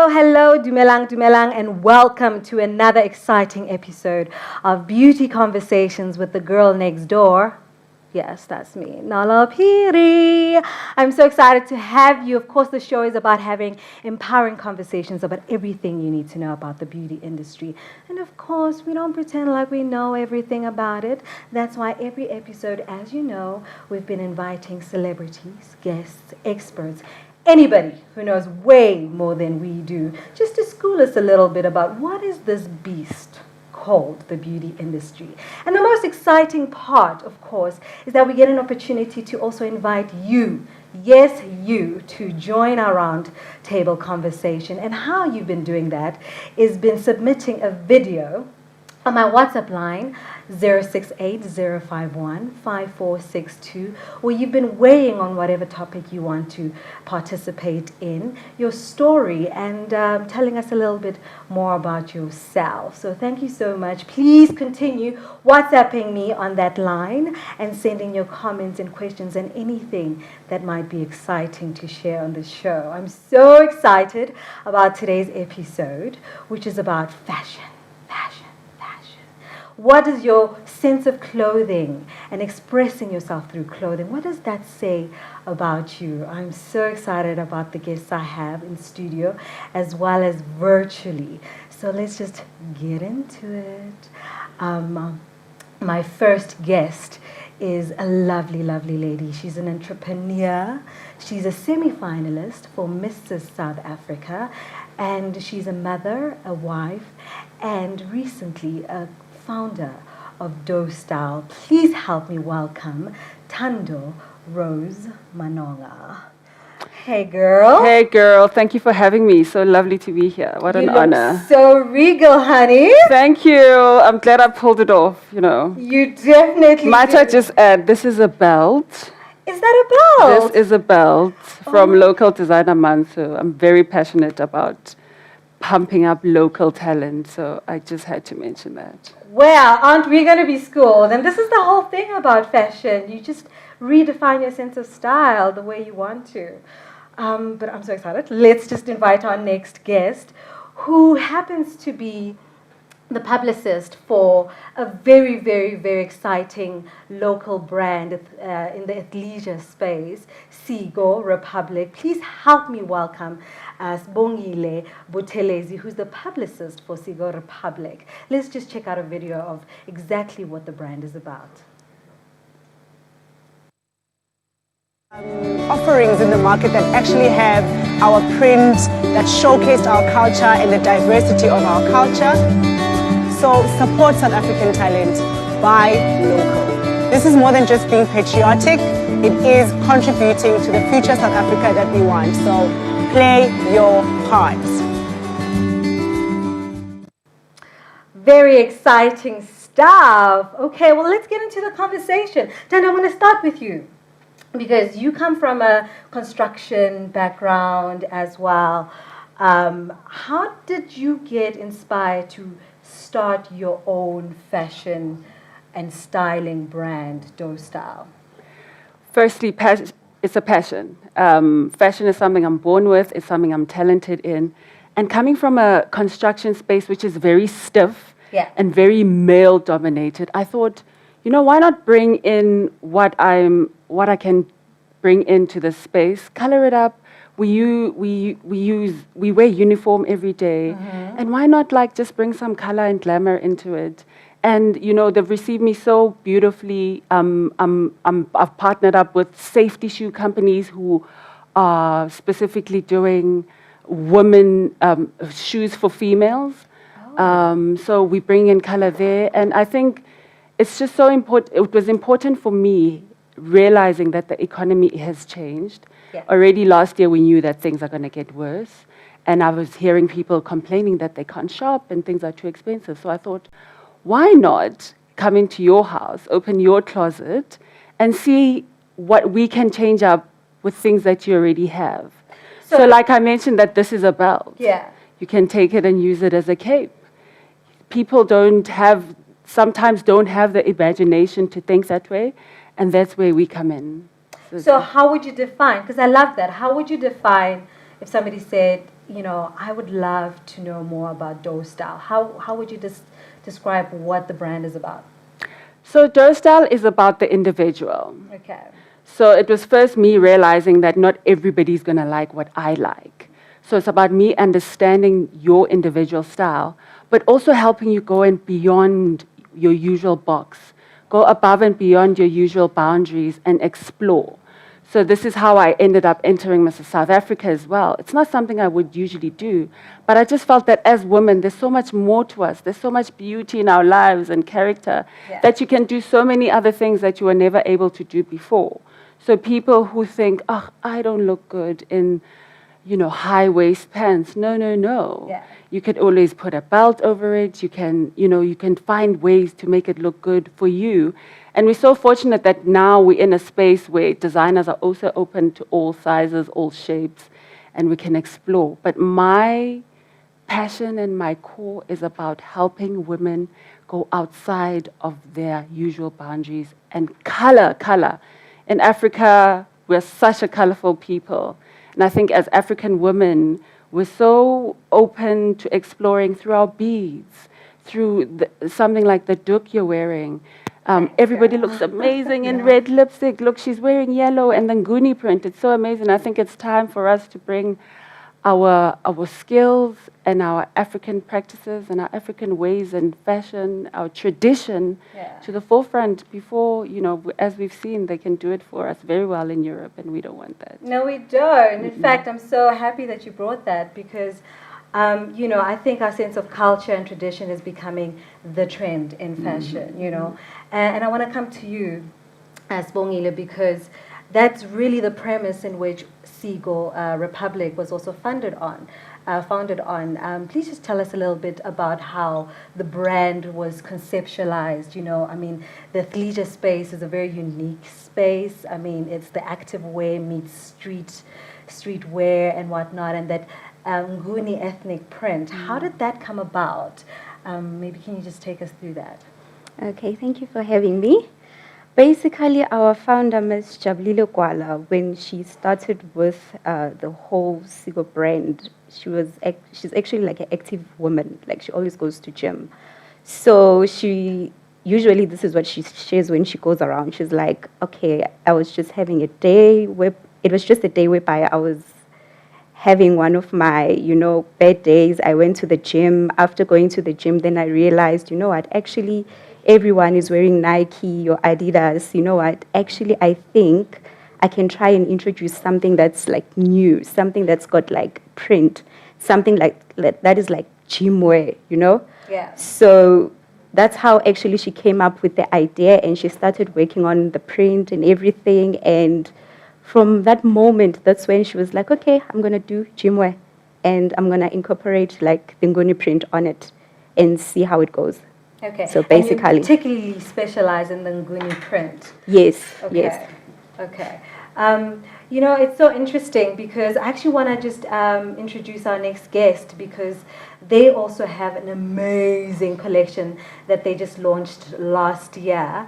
Hello, Dumelang, and welcome to another exciting episode of Beauty Conversations with the Girl Next Door. Yes, that's me, Nala Piri. I'm so excited to have you. Of course, the show is about having empowering conversations about everything you need to know about the beauty industry. And of course, we don't pretend like we know everything about it. That's why every episode, as you know, we've been inviting celebrities, guests, experts, anybody who knows way more than we do, just to school us a little bit about what is this beast called the beauty industry. And the most exciting part, of course, is that we get an opportunity to also invite you, yes, you, to join our round table conversation. And how you've been doing that is been submitting a video on my WhatsApp line, 068-051-5462, where you've been weighing on whatever topic you want to participate in, your story, and telling us a little bit more about yourself. So thank you so much. Please continue WhatsApping me on that line and sending your comments and questions and anything that might be exciting to share on the show. I'm so excited about today's episode, which is about fashion. What is your sense of clothing and expressing yourself through clothing? What does that say about you? I'm so excited about the guests I have in studio as well as virtually. So let's just get into it. My first guest is a lovely, lovely lady. She's an entrepreneur. She's a semi-finalist for Mrs. South Africa. And she's a mother, a wife, and recently a founder of Dough Style. Please help me welcome Thando Rose Manonga. Hey girl. Hey girl, thank you for having me. So lovely to be here. What an honor. You look so regal, honey. Thank you. I'm glad I pulled it off, you know. You definitely Might do. I just add, this is a belt. Is that a belt? This is a belt from Local Designer Month. So I'm very passionate about pumping up local talent. So I just had to mention that. Well, aren't we going to be schooled? And this is the whole thing about fashion. You just redefine your sense of style the way you want to. But I'm so excited. Let's just invite our next guest, who happens to be the publicist for a very, very, very exciting local brand in the athleisure space, Sigo Republic. Please help me welcome Sibongile Buthelezi, who's the publicist for Sigo Republic. Let's just check out a video of exactly what the brand is about. Offerings in the market that actually have our print, that showcased our culture and the diversity of our culture. So support South African talent, buy local. This is more than just being patriotic, it is contributing to the future South Africa that we want. So play your part. Very exciting stuff. Okay, well, let's get into the conversation. Dan, I'm going to start with you because you come from a construction background as well. How did you get inspired to start your own fashion and styling brand, Dough Style? Firstly, it's a passion. Fashion is something I'm born with. It's something I'm talented in. And coming from a construction space, which is very stiff and very male-dominated, I thought, you know, why not bring in what I can bring into the space, color it up. We wear uniform every day, and why not like just bring some color and glamour into it? And you know, they've received me so beautifully. I've partnered up with safety shoe companies who are specifically doing women shoes for females. So we bring in color there, and I think it's just so important. It was important for me realizing that the economy has changed. Already last year we knew that things are going to get worse, and I was hearing people complaining that they can't shop and things are too expensive. So I thought, why not come into your house, open your closet, and see what we can change up with things that you already have. So like I mentioned, that this is a belt. You can take it and use it as a cape. People sometimes don't have the imagination to think that way, and that's where we come in. So how would you define, because I love that, how would you define if somebody said, I would love to know more about Dough Style. How would you describe what the brand is about? So Dough Style is about the individual. Okay. So it was first me realizing that not everybody's going to like what I like. So it's about me understanding your individual style, but also helping you go and beyond your usual box, go above and beyond your usual boundaries and explore. So this is how I ended up entering Mrs. South Africa as well. It's not something I would usually do, but I just felt that as women, there's so much more to us. There's so much beauty in our lives and character that you can do so many other things that you were never able to do before. So people who think, oh, I don't look good in, high waist pants. No, no, no. Yeah. You could always put a belt over it. You can find ways to make it look good for you. And we're so fortunate that now we're in a space where designers are also open to all sizes, all shapes, and we can explore. But my passion and my core is about helping women go outside of their usual boundaries and color. In Africa, we're such a colorful people. And I think as African women, we're so open to exploring through our beads, through something like the doek you're wearing. Everybody looks amazing in red lipstick. Look, she's wearing yellow and then Nguni print. It's so amazing. I think it's time for us to bring our skills and our African practices and our African ways and fashion, our tradition to the forefront before, as we've seen, they can do it for us very well in Europe, and we don't want that. No, we don't. In fact, I'm so happy that you brought that because, I think our sense of culture and tradition is becoming the trend in fashion, And I want to come to you, Sibongile, because that's really the premise in which Seagull Republic was also founded on. Please just tell us a little bit about how the brand was conceptualized. The athleisure space is a very unique space. It's the active wear meets street wear and whatnot, and that Nguni ethnic print. How did that come about? Maybe can you just take us through that? Okay, thank you for having me. Basically, our founder, Ms. Jabulile Gwala, when she started with the whole Sigo brand, she's actually like an active woman. Like, she always goes to gym. So usually this is what she shares when she goes around. She's like, okay, I was just having a day it was just a day whereby I was having one of my, bad days. I went to the gym. After going to the gym, then I realized, actually, everyone is wearing Nike or Adidas. Actually, I think I can try and introduce something that's like new, something that's got like print, something like that is like gym wear, Yeah. So that's how actually she came up with the idea, and she started working on the print and everything. And from that moment, that's when she was like, okay, I'm going to do gym wear, and I'm going to incorporate like the Nguni print on it and see how it goes. Okay. So basically, and you particularly specialize in the Nguni print. Yes. Okay. Yes. Okay. It's so interesting because I actually want to just introduce our next guest because they also have an amazing collection that they just launched last year.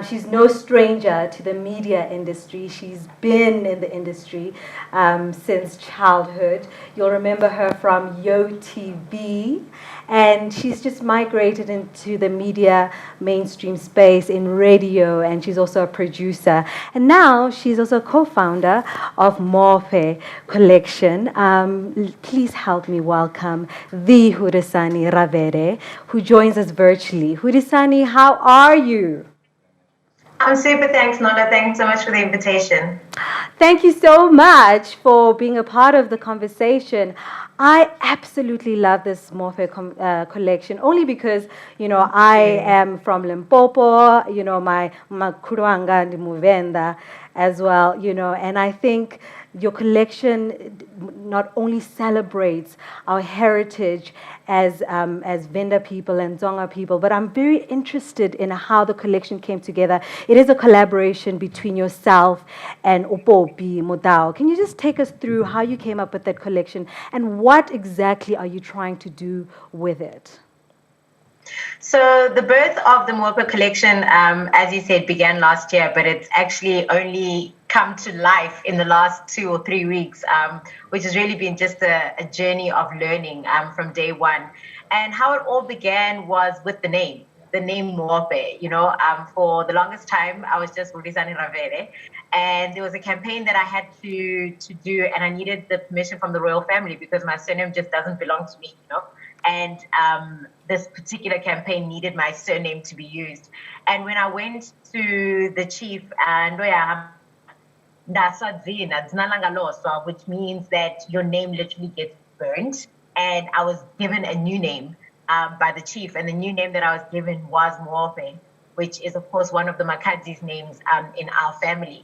She's no stranger to the media industry. She's been in the industry since childhood. You'll remember her from Yo TV. And she's just migrated into the media mainstream space in radio, and she's also a producer. And now she's also a co-founder of Morphe Collection. Please help me welcome the Hurisani Ravere, who joins us virtually. Hurisani, how are you? I'm super, thanks, Nola. Thanks so much for the invitation. Thank you so much for being a part of the conversation. I absolutely love this Morphe collection only because, I am from Limpopo, my Kuruanga and Muvenda as well, and I think your collection not only celebrates our heritage as Venda people and Zonga people, but I'm very interested in how the collection came together. It is a collaboration between yourself and Opopi Modao. Can you just take us through how you came up with that collection and what exactly are you trying to do with it? So the birth of the Moapa collection, as you said, began last year, but it's actually only come to life in the last 2 or 3 weeks, which has really been just a journey of learning from day one. And how it all began was with the name Moape. For the longest time, I was just Ulisani Ravere. And there was a campaign that I had to do, and I needed the permission from the royal family because my surname just doesn't belong to me. And this particular campaign needed my surname to be used. And when I went to the chief, which means that your name literally gets burnt, and I was given a new name by the chief, and the new name that I was given was Moape, which is, of course, one of the Makadzi's names in our family.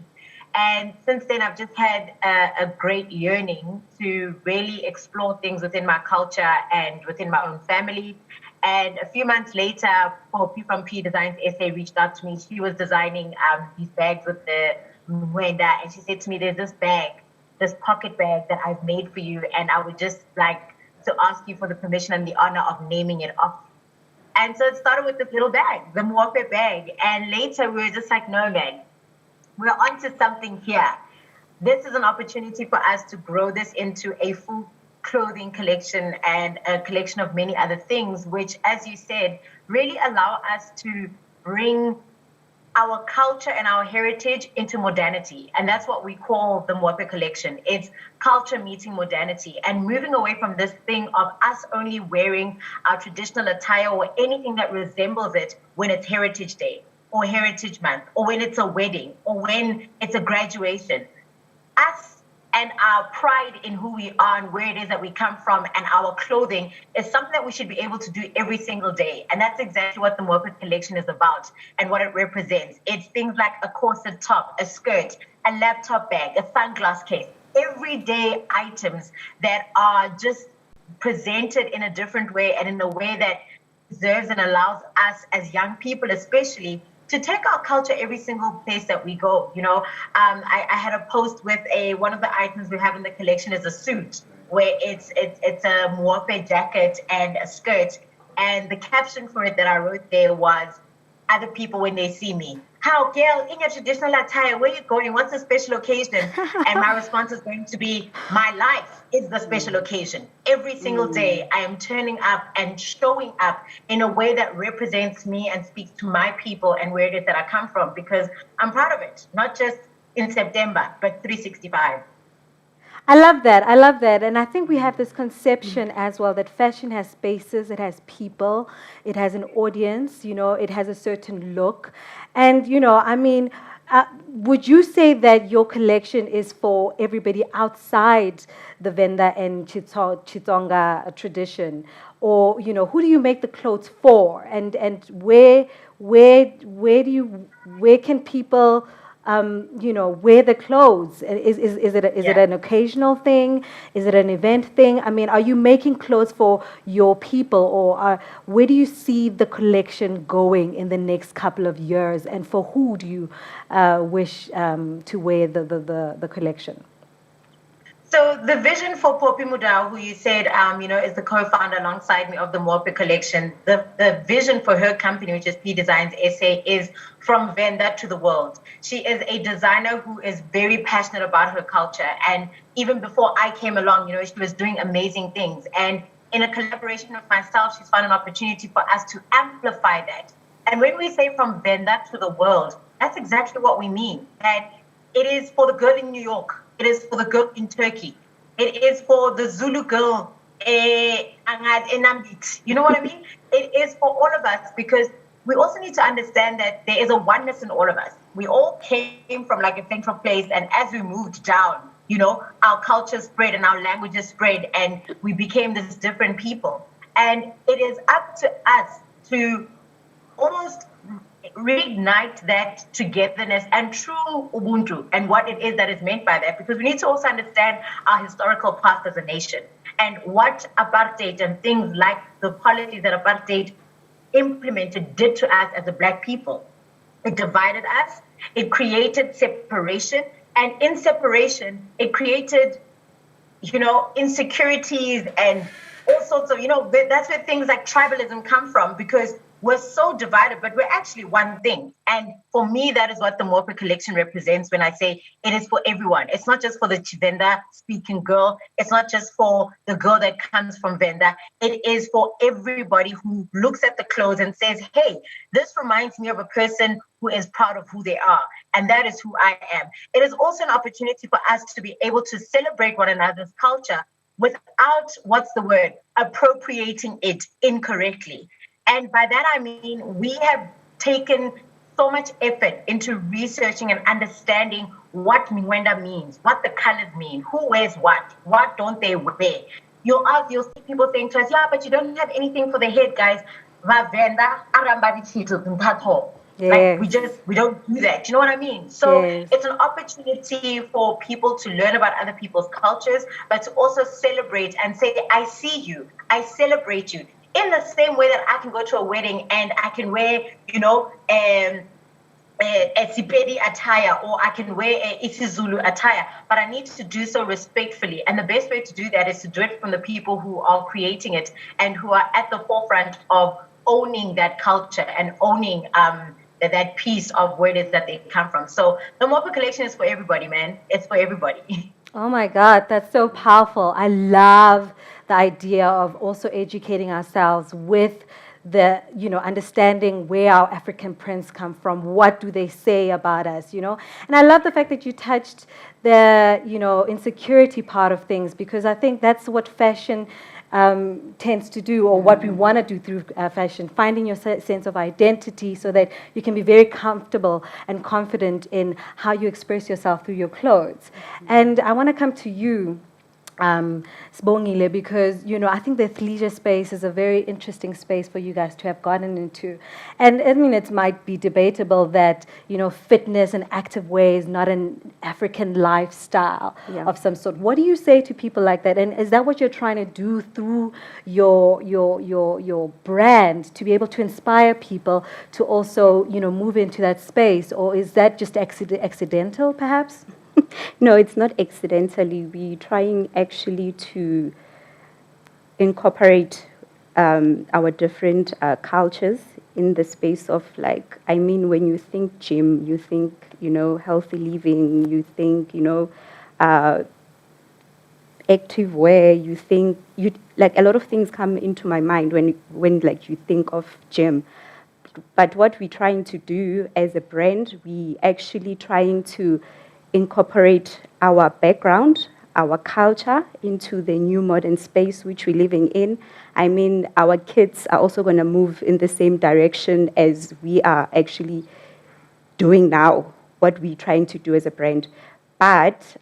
And since then, I've just had a great yearning to really explore things within my culture and within my own family. And a few months later, Poppy from P Designs SA reached out to me. She was designing these bags with the Mwenda, and she said to me, there's this pocket bag that I've made for you, and I would just like to ask you for the permission and the honor of naming it off. And so it started with this little bag, the Moape bag. And later we were just like, no, man, we're onto something here. This is an opportunity for us to grow this into a full clothing collection and a collection of many other things, which, as you said, really allow us to bring our culture and our heritage into modernity. And that's what we call the Moape collection. It's culture meeting modernity and moving away from this thing of us only wearing our traditional attire or anything that resembles it when it's Heritage Day or Heritage Month or when it's a wedding or when it's a graduation. Us and our pride in who we are and where it is that we come from and our clothing is something that we should be able to do every single day. And that's exactly what the Moape collection is about and what it represents. It's things like a corset top, a skirt, a laptop bag, a sunglass case, everyday items that are just presented in a different way and in a way that deserves and allows us as young people especially to take our culture every single place that we go. I had a post with one of the items we have in the collection is a suit where it's a Moape jacket and a skirt. And the caption for it that I wrote there was, other people when they see me, how, girl, in your traditional attire, where you going? What's the special occasion? And my response is going to be, my life is the special occasion. Every single day, I am turning up and showing up in a way that represents me and speaks to my people and where it is that I come from, because I'm proud of it, not just in September, but 365. I love that. I love that. And I think we have this conception as well that fashion has spaces, it has people, it has an audience, it has a certain look. And, would you say that your collection is for everybody outside the Venda and Chitonga tradition? Or, who do you make the clothes for? And where can people wear the clothes? Is it an occasional thing? Is it an event thing? I mean, are you making clothes for your people, or where do you see the collection going in the next couple of years? And for who do you wish to wear the collection? So the vision for Poppy Mudau, who you said, is the co-founder alongside me of the Moape collection, the vision for her company, which is P Designs SA, is from Venda to the world. She is a designer who is very passionate about her culture. And even before I came along, she was doing amazing things. And in a collaboration with myself, she's found an opportunity for us to amplify that. And when we say from Venda to the world, that's exactly what we mean. That it is for the girl in New York. It is for the girl in Turkey. It is for the Zulu girl in Nambit. You know what I mean? It is for all of us, because we also need to understand that there is a oneness in all of us. We all came from like a central place, and as we moved down, our culture spread and our languages spread, and we became this different people. And it is up to us to almost reignite that togetherness and true Ubuntu and what it is that is meant by that, because we need to also understand our historical past as a nation and what apartheid and things like the policies that apartheid implemented did to us as a Black people. It divided us, it created separation, and in separation, it created, insecurities and all sorts of, that's where things like tribalism come from, because we're so divided, but we're actually one thing. And for me, that is what the Mopa collection represents when I say it is for everyone. It's not just for the Chivenda speaking girl. It's not just for the girl that comes from Venda. It is for everybody who looks at the clothes and says, hey, this reminds me of a person who is proud of who they are. And that is who I am. It is also an opportunity for us to be able to celebrate one another's culture without, appropriating it incorrectly. And by that, I mean, we have taken so much effort into researching and understanding what Mwenda means, what the colors mean, who wears what don't they wear. You'll see people saying to us, yeah, but you don't have anything for the head, guys. Like we don't do that. You know what I mean? So it's an opportunity for people to learn about other people's cultures, but to also celebrate and say, I see you, I celebrate you. In the same way that I can go to a wedding and I can wear, a Sipedi attire, or I can wear a isiZulu attire, but I need to do so respectfully. And the best way to do that is to do it from the people who are creating it and who are at the forefront of owning that culture and owning that piece of where it is that they come from. So the Mopa collection is for everybody, man. It's for everybody. Oh my God, that's so powerful. I love the idea of also educating ourselves with the, understanding where our African prints come from. What do they say about us, And I love the fact that you touched the, insecurity part of things, because I think that's what fashion tends to do, or what we want to do through fashion, finding your sense of identity so that you can be very comfortable and confident in how you express yourself through your clothes. And I want to come to you, Sibongile, because I think the athleisure space is a very interesting space for you guys to have gotten into. And I mean, it might be debatable that fitness and active wear is not an African lifestyle of some sort. What do you say to people like that? And is that what you're trying to do through your brand, to be able to inspire people to also move into that space, or is that just accidental, perhaps? No, it's not accidentally. We're trying actually to incorporate our different cultures in the space of, when you think gym, you think, healthy living, you think, active wear, you think, a lot of things come into my mind when you think of gym. But what we're trying to do as a brand, we actually trying to incorporate our background, our culture into the new modern space which we're living in. I mean, our kids are also going to move in the same direction as we are actually doing now, what we're trying to do as a brand. But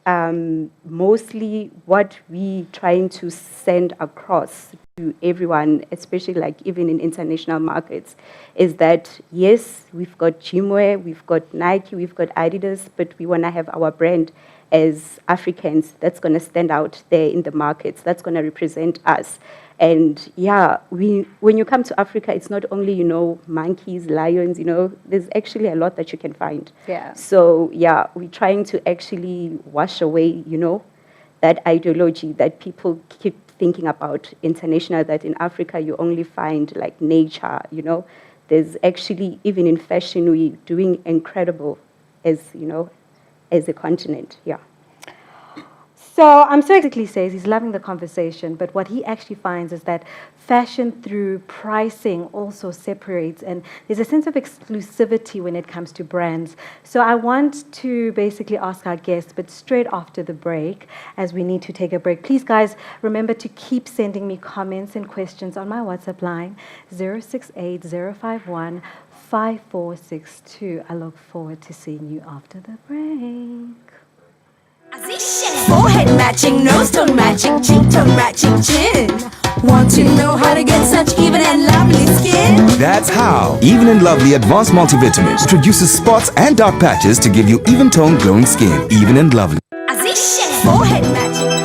mostly what we're trying to send across to everyone, especially even in international markets, is that yes, we've got gymwear, we've got Nike, we've got Adidas, but we want to have our brand as Africans that's going to stand out there in the markets, that's going to represent us. And when you come to Africa, it's not only, monkeys, lions, there's actually a lot that you can find. Yeah. So, we're trying to actually wash away, that ideology that people keep thinking about international, that in Africa you only find nature, There's actually, even in fashion, we're doing incredible as a continent, So I'm so basically says he's loving the conversation, but what he actually finds is that fashion through pricing also separates, and there's a sense of exclusivity when it comes to brands. So I want to basically ask our guests, but straight after the break, as we need to take a break, please guys, remember to keep sending me comments and questions on my WhatsApp line, 068-051-5462. I look forward to seeing you after the break. Forehead matching, nose tone matching, cheek tone matching, chin. Want to know how to get such even and lovely skin? That's how Even and Lovely Advanced Multivitamins introduces spots and dark patches to give you even toned glowing skin. Even and Lovely. Forehead matching.